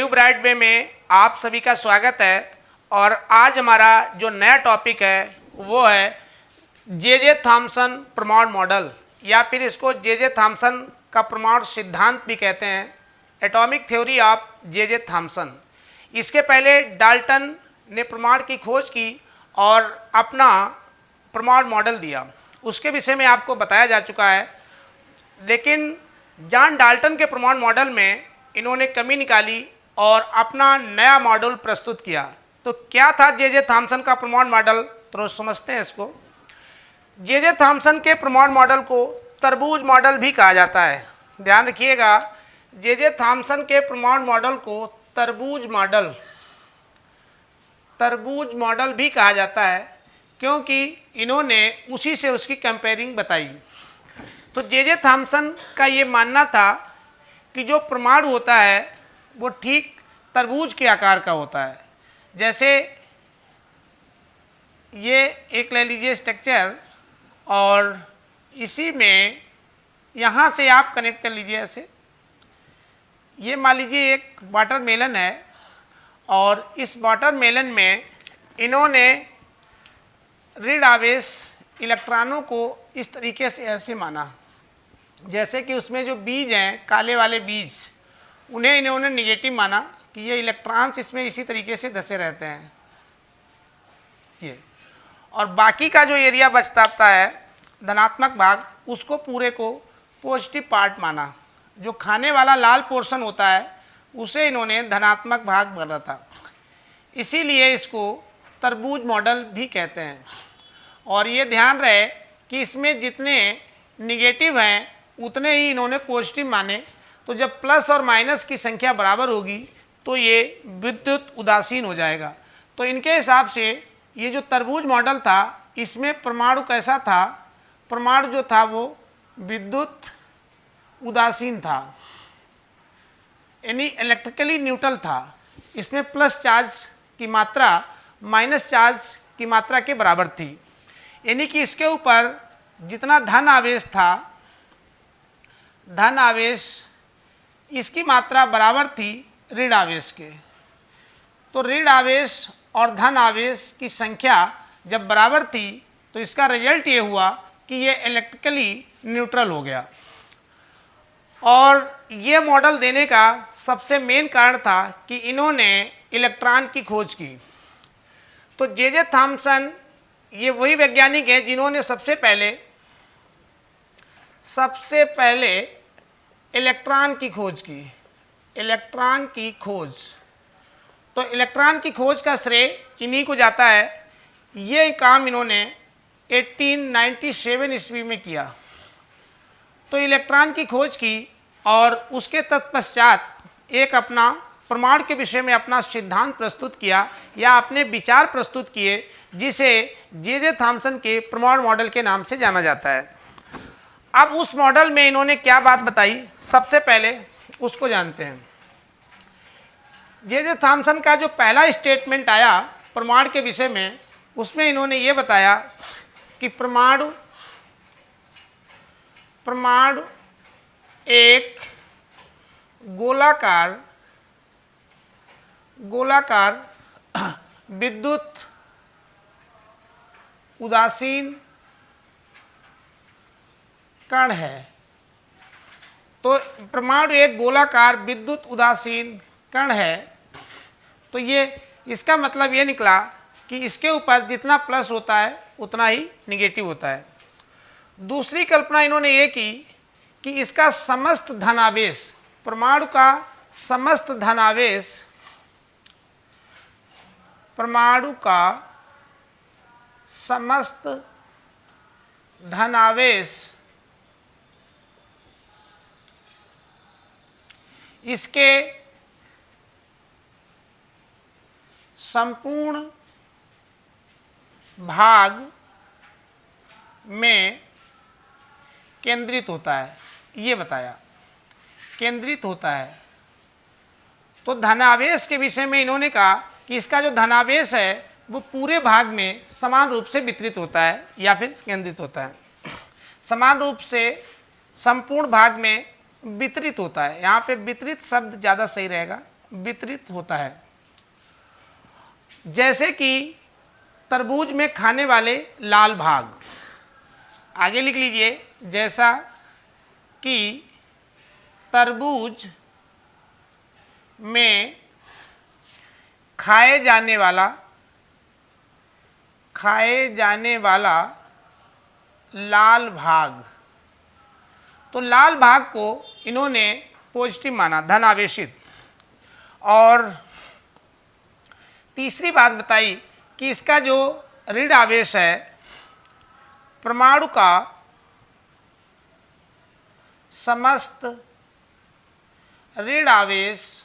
New bright वे में आप सभी का स्वागत है। और आज हमारा जो नया टॉपिक है वो है जे थॉम्सन परमाणु मॉडल, या फिर इसको जे थॉम्सन का परमाणु सिद्धांत भी कहते हैं, atomic theory of J Thomson. इसके पहले डाल्टन ने परमाणु की खोज की और अपना परमाणु मॉडल दिया, उसके विषय में आपको बताया जा चुका है। लेकिन जॉन डाल्टन के परमाणु मॉडल में इन्होंने कमी निकाली और अपना नया मॉडल प्रस्तुत किया। तो क्या था जे थॉम्सन का परमाणु मॉडल, तो समझते हैं इसको। जे थॉम्सन के परमाणु मॉडल को तरबूज मॉडल भी कहा जाता है। ध्यान रखिएगा, जे थॉम्सन के परमाणु मॉडल को तरबूज मॉडल भी कहा जाता है, क्योंकि इन्होंने उसी से उसकी कंपेयरिंग बताई। तो जे थॉम्सन का ये मानना था कि जो परमाणु होता है वो ठीक तरबूज के आकार का होता है। जैसे ये एक ले लीजिए स्ट्रक्चर, और इसी में यहाँ से आप कनेक्ट कर लीजिए ऐसे। ये मान लीजिए एक वाटरमेलन है, और इस वाटरमेलन में इन्होंने ऋण आवेश इलेक्ट्रॉनों को इस तरीके से ऐसे माना, जैसे कि उसमें जो बीज हैं, काले वाले बीज, उन्हें इन्होंने निगेटिव माना कि ये इलेक्ट्रॉन्स इसमें इसी तरीके से धसे रहते हैं ये। और बाकी का जो एरिया बचता है धनात्मक भाग, उसको पूरे को पॉजिटिव पार्ट माना। जो खाने वाला लाल पोर्शन होता है उसे इन्होंने धनात्मक भाग माना था, इसीलिए इसको तरबूज मॉडल भी कहते हैं। और ये ध्यान रहे कि इसमें जितने निगेटिव हैं उतने ही इन्होंने पॉजिटिव माने। तो जब प्लस और माइनस की संख्या बराबर होगी तो ये विद्युत उदासीन हो जाएगा। तो इनके हिसाब से ये जो तरबूज मॉडल था, इसमें परमाणु कैसा था, परमाणु जो था वो विद्युत उदासीन था, यानी इलेक्ट्रिकली न्यूट्रल था। इसमें प्लस चार्ज की मात्रा माइनस चार्ज की मात्रा के बराबर थी, यानी कि इसके ऊपर जितना धन आवेश था, धन आवेश, इसकी मात्रा बराबर थी ऋण आवेश के। तो ऋण आवेश और धन आवेश की संख्या जब बराबर थी तो इसका रिजल्ट ये हुआ कि ये इलेक्ट्रिकली न्यूट्रल हो गया। और ये मॉडल देने का सबसे मेन कारण था कि इन्होंने इलेक्ट्रॉन की खोज की। तो जे थॉम्सन ये वही वैज्ञानिक हैं जिन्होंने सबसे पहले इलेक्ट्रॉन की खोज की। इलेक्ट्रॉन की खोज, तो इलेक्ट्रॉन की खोज का श्रेय इन्हीं को जाता है। ये काम इन्होंने 1897 ईस्वी में किया। तो इलेक्ट्रॉन की खोज की और उसके तत्पश्चात एक अपना परमाणु के विषय में अपना सिद्धांत प्रस्तुत किया, या अपने विचार प्रस्तुत किए, जिसे जे थॉम्सन के परमाणु मॉडल के नाम से जाना जाता है। अब उस मॉडल में इन्होंने क्या बात बताई, सबसे पहले उसको जानते हैं। जे थॉम्सन का जो पहला स्टेटमेंट आया परमाणु के विषय में, उसमें इन्होंने ये बताया कि परमाणु एक गोलाकार विद्युत उदासीन कण है। तो परमाणु एक गोलाकार विद्युत उदासीन कण है। तो ये इसका मतलब ये निकला कि इसके ऊपर जितना प्लस होता है उतना ही निगेटिव होता है। दूसरी कल्पना इन्होंने ये की कि इसका समस्त धनावेश, परमाणु का समस्त धनावेश, परमाणु का समस्त धनावेश इसके संपूर्ण भाग में केंद्रित होता है। ये बताया केंद्रित होता है। तो धनावेश के विषय में इन्होंने कहा कि इसका जो धनावेश है वो पूरे भाग में समान रूप से वितरित होता है या फिर केंद्रित होता है। समान रूप से संपूर्ण भाग में वितरित होता है। यहाँ पे वितरित शब्द ज़्यादा सही रहेगा, वितरित होता है। जैसे कि तरबूज में खाने वाले लाल भाग, आगे लिख लीजिए, जैसा कि तरबूज में खाए जाने वाला लाल भाग, तो लाल भाग को इन्होंने पॉजिटिव माना, धन आवेशित। और तीसरी बात बताई कि इसका जो ऋण आवेश है, परमाणु का समस्त ऋण आवेश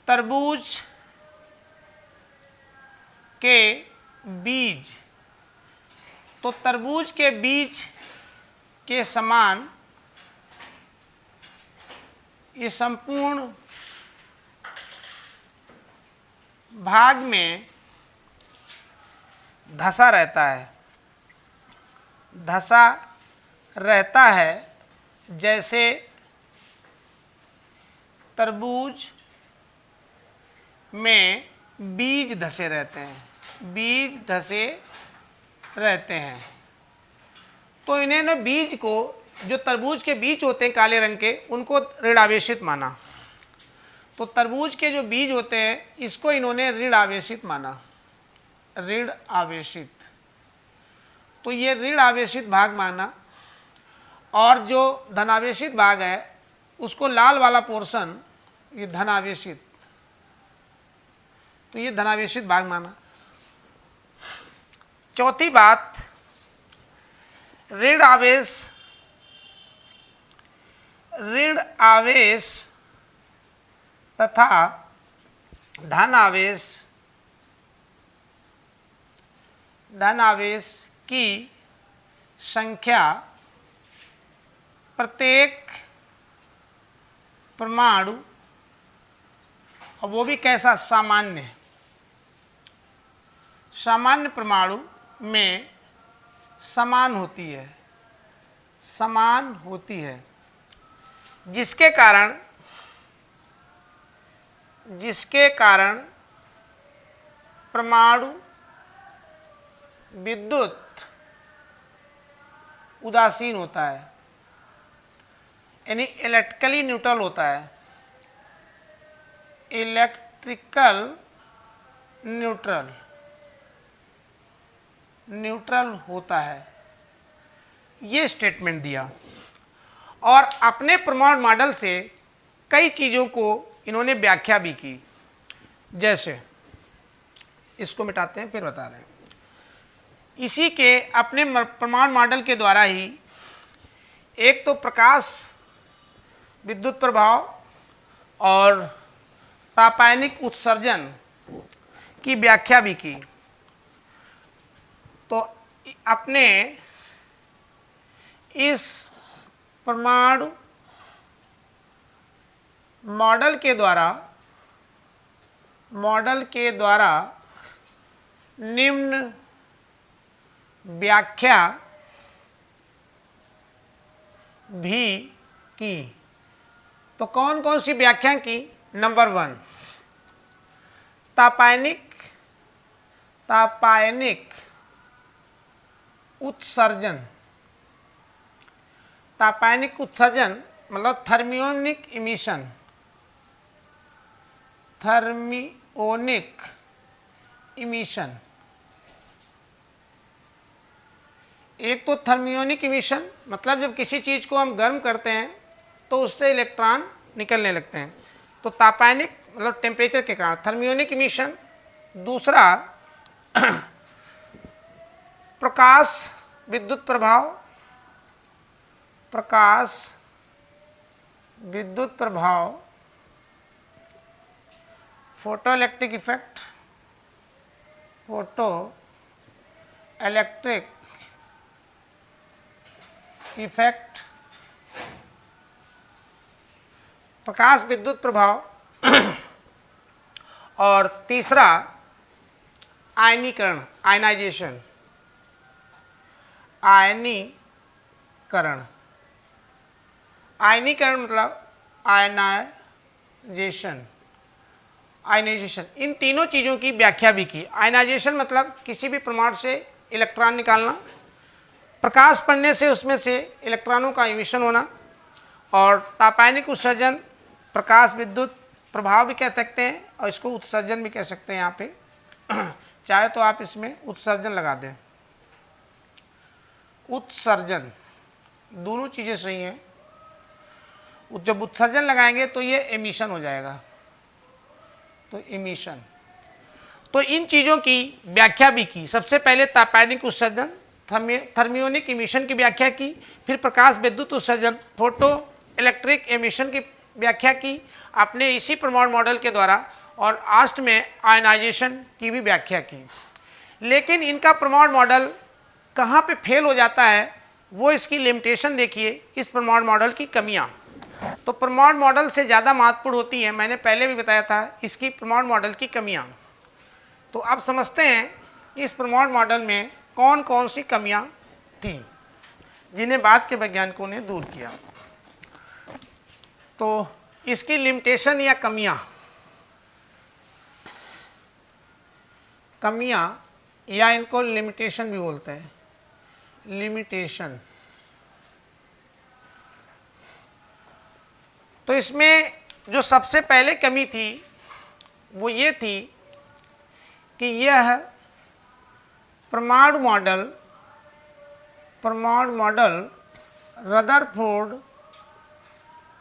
तरबूज के बीज, तो तरबूज के बीज के समान ये संपूर्ण भाग में धसा रहता है, जैसे तरबूज में बीज धसे रहते हैं। तो इन्होंने बीज को, जो तरबूज के बीज होते हैं काले रंग के, उनको ऋण आवेशित माना। तो तरबूज के जो बीज होते हैं, इसको इन्होंने ऋण आवेशित माना, ऋण आवेशित। तो ये ऋण आवेशित भाग माना। और जो धनावेशित भाग है, उसको लाल वाला पोर्शन, ये धनावेशित, तो ये धनावेशित भाग माना। चौथी बात, ऋण आवेश तथा धन आवेश की संख्या प्रत्येक परमाणु, और वो भी कैसा, सामान्य परमाणु में समान होती है, जिसके कारण परमाणु विद्युत उदासीन होता है, यानी इलेक्ट्रिकली न्यूट्रल होता है, इलेक्ट्रिकल न्यूट्रल होता है, ये स्टेटमेंट दिया। और अपने परमाणु मॉडल से कई चीज़ों को इन्होंने व्याख्या भी की। जैसे, इसको मिटाते हैं फिर बता रहे हैं। इसी के अपने परमाणु मॉडल के द्वारा ही एक तो प्रकाश विद्युत प्रभाव और तापायनिक उत्सर्जन की व्याख्या भी की। तो अपने इस परमाणु मॉडल के द्वारा निम्न व्याख्या भी की। तो कौन कौन सी व्याख्या की? नंबर 1, तापायनिक उत्सर्जन। तापायनिक उत्सर्जन मतलब थर्मियोनिक इमिशन। एक तो थर्मियोनिक इमिशन मतलब जब किसी चीज़ को हम गर्म करते हैं तो उससे इलेक्ट्रॉन निकलने लगते हैं, तो तापायनिक मतलब टेम्परेचर के कारण थर्मियोनिक इमिशन। दूसरा प्रकाश विद्युत प्रभाव, फोटो इलेक्ट्रिक इफेक्ट, प्रकाश विद्युत प्रभाव। और तीसरा आयनीकरण, आयनीकरण मतलब आयनाइजेशन, आयनाइजेशन, इन तीनों चीज़ों की व्याख्या भी की। आयनाइजेशन मतलब किसी भी परमाणु से इलेक्ट्रॉन निकालना, प्रकाश पड़ने से उसमें से इलेक्ट्रॉनों का इमिशन होना, और तापायनिक उत्सर्जन, प्रकाश विद्युत प्रभाव भी कह सकते हैं और इसको उत्सर्जन भी कह सकते हैं। यहाँ पे चाहे तो आप इसमें उत्सर्जन लगा दें, उत्सर्जन, दोनों चीज़ें सही हैं। जब उत्सर्जन लगाएंगे तो ये एमिशन हो जाएगा, तो इमिशन। तो इन चीज़ों की व्याख्या भी की। सबसे पहले तापायनिक उत्सर्जन, थर्मियोनिक इमिशन की व्याख्या की, फिर प्रकाश विद्युत उत्सर्जन, फोटो इलेक्ट्रिक एमिशन की व्याख्या की आपने इसी परमाणु मॉडल के द्वारा, और लास्ट में आयनाइजेशन की भी व्याख्या की। लेकिन इनका परमाणु मॉडल कहाँ पे फेल हो जाता है, वो इसकी लिमिटेशन देखिए, इस परमाणु मॉडल की कमियाँ। तो परमाणु मॉडल से ज़्यादा महत्वपूर्ण होती है, मैंने पहले भी बताया था, इसकी परमाणु मॉडल की कमियाँ। तो अब समझते हैं इस परमाणु मॉडल में कौन कौन सी कमियाँ थीं जिन्हें बाद के वैज्ञानिकों ने दूर किया। तो इसकी लिमिटेशन या कमियाँ या इनको लिमिटेशन भी बोलते हैं, लिमिटेशन। तो इसमें जो सबसे पहले कमी थी वो ये थी कि यह परमाणु मॉडल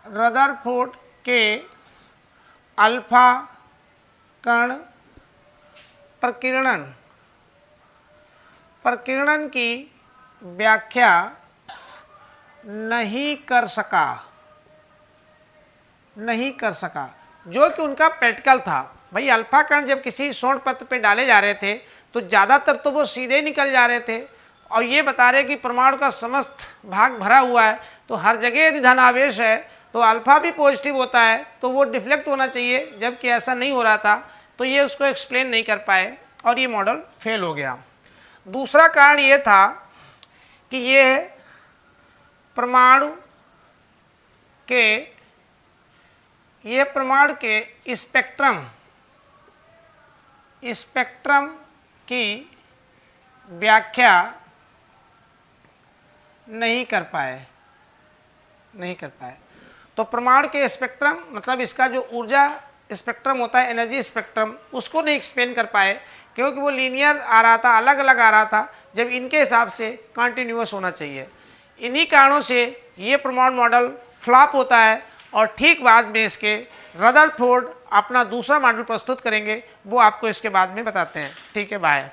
रदरफोर्ड के अल्फा कण प्रकीर्णन की व्याख्या नहीं कर सका, जो कि उनका प्रैक्टिकल था। भाई अल्फा कण जब किसी स्वर्ण पत्र पे डाले जा रहे थे तो ज़्यादातर तो वो सीधे निकल जा रहे थे, और ये बता रहे कि परमाणु का समस्त भाग भरा हुआ है, तो हर जगह यदि धनावेश है तो अल्फा भी पॉजिटिव होता है, तो वो डिफ्लेक्ट होना चाहिए, जबकि ऐसा नहीं हो रहा था। तो ये उसको एक्सप्लेन नहीं कर पाए और ये मॉडल फेल हो गया। दूसरा कारण ये था कि ये परमाणु के स्पेक्ट्रम की व्याख्या नहीं कर पाए। तो परमाणु के स्पेक्ट्रम मतलब इसका जो ऊर्जा स्पेक्ट्रम होता है, एनर्जी स्पेक्ट्रम, उसको नहीं एक्सप्लेन कर पाए, क्योंकि वो लीनियर आ रहा था, अलग अलग आ रहा था, जब इनके हिसाब से कंटिन्यूअस होना चाहिए। इन्हीं कारणों से ये परमाणु मॉडल फ्लॉप होता है, और ठीक बाद में इसके रदरफोर्ड अपना दूसरा मॉडल प्रस्तुत करेंगे, वो आपको इसके बाद में बताते हैं। ठीक है, बाय।